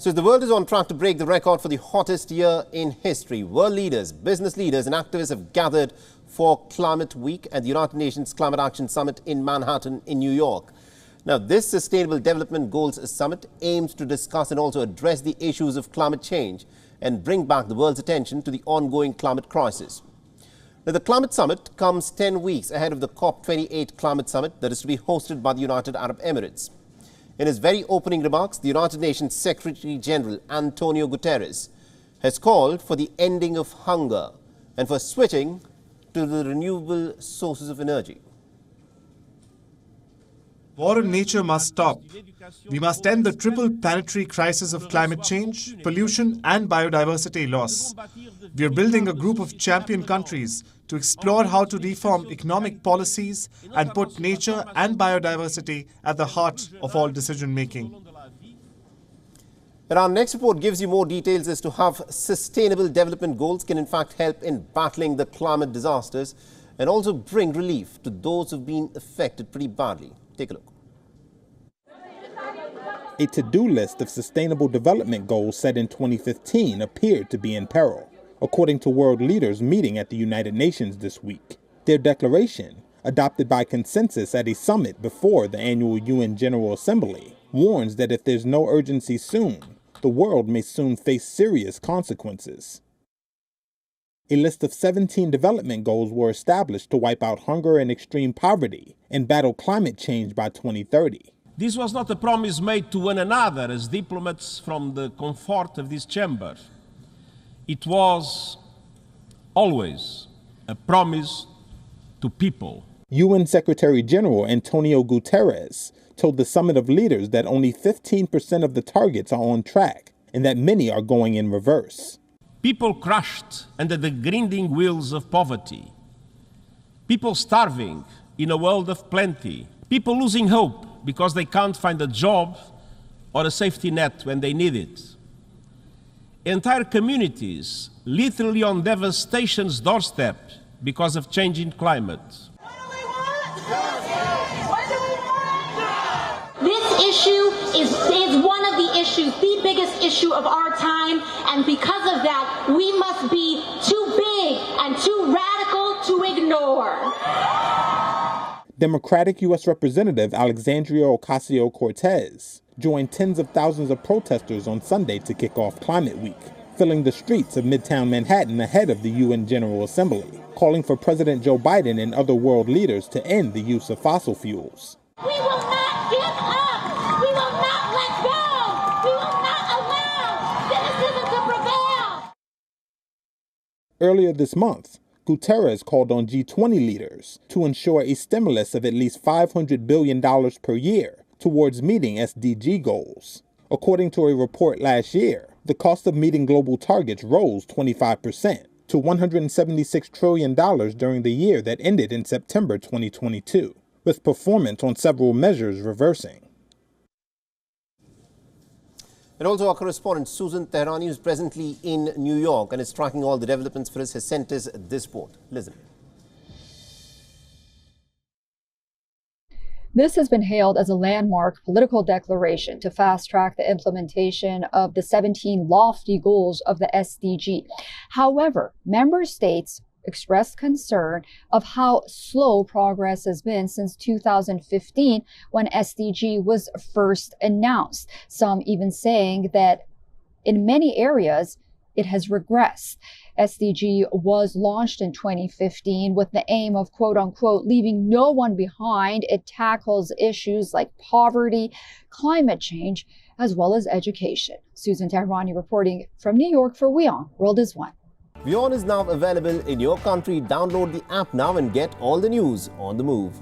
So the world is on track to break the record for the hottest year in history. World leaders, business leaders and activists have gathered for Climate Week at the United Nations Climate Action Summit in Manhattan in New York. Now, this Sustainable Development Goals Summit aims to discuss and also address the issues of climate change and bring back the world's attention to the ongoing climate crisis. Now, the Climate Summit comes 10 weeks ahead of the COP28 Climate Summit that is to be hosted by the United Arab Emirates. In his very opening remarks, the United Nations Secretary General Antonio Guterres has called for the ending of hunger and for switching to the renewable sources of energy. War on nature must stop. We must end the triple planetary crisis of climate change, pollution and biodiversity loss. We are building a group of champion countries to explore how to reform economic policies and put nature and biodiversity at the heart of all decision-making. And our next report gives you more details as to how sustainable development goals can in fact help in battling the climate disasters and also bring relief to those who have been affected pretty badly. Take a look. A to-do list of sustainable development goals set in 2015 appeared to be in peril, according to world leaders meeting at the United Nations this week. Their declaration, adopted by consensus at a summit before the annual UN General Assembly, warns that if there's no urgency soon, the world may soon face serious consequences. A list of 17 development goals were established to wipe out hunger and extreme poverty and battle climate change by 2030. This was not a promise made to one another as diplomats from the comfort of this chamber. It was always a promise to people. UN Secretary General Antonio Guterres told the summit of leaders that only 15% of the targets are on track and that many are going in reverse. People crushed under the grinding wheels of poverty. People starving in a world of plenty. People losing hope because they can't find a job or a safety net when they need it. Entire communities literally on devastation's doorstep because of changing climate. What do we want? What do we want? This issue is one of the issues, the biggest issue of our time, and because of that, we must be too big and too radical to ignore. Democratic U.S. Representative Alexandria Ocasio-Cortez joined tens of thousands of protesters on Sunday to kick off Climate Week, filling the streets of Midtown Manhattan ahead of the UN General Assembly, calling for President Joe Biden and other world leaders to end the use of fossil fuels. We will not give up. We will not let go. We will not allow cynicism to prevail. Earlier this month, Guterres called on G20 leaders to ensure a stimulus of at least $500 billion per year towards meeting SDG goals. According to a report last year, the cost of meeting global targets rose 25% to $176 trillion during the year that ended in September 2022, with performance on several measures reversing. And also our correspondent Susan Tehrani is presently in New York and is tracking all the developments for us, has sent us this report. Listen. This has been hailed as a landmark political declaration to fast-track the implementation of the 17 lofty goals of the SDG. However, member states expressed concern of how slow progress has been since 2015 when SDG was first announced. Some even saying that in many areas it has regressed. SDG was launched in 2015 with the aim of, quote unquote, leaving no one behind. It tackles issues like poverty, climate change, as well as education. Susan Tehrani reporting from New York for WION World is One. WION is now available in your country. Download the app now and get all the news on the move.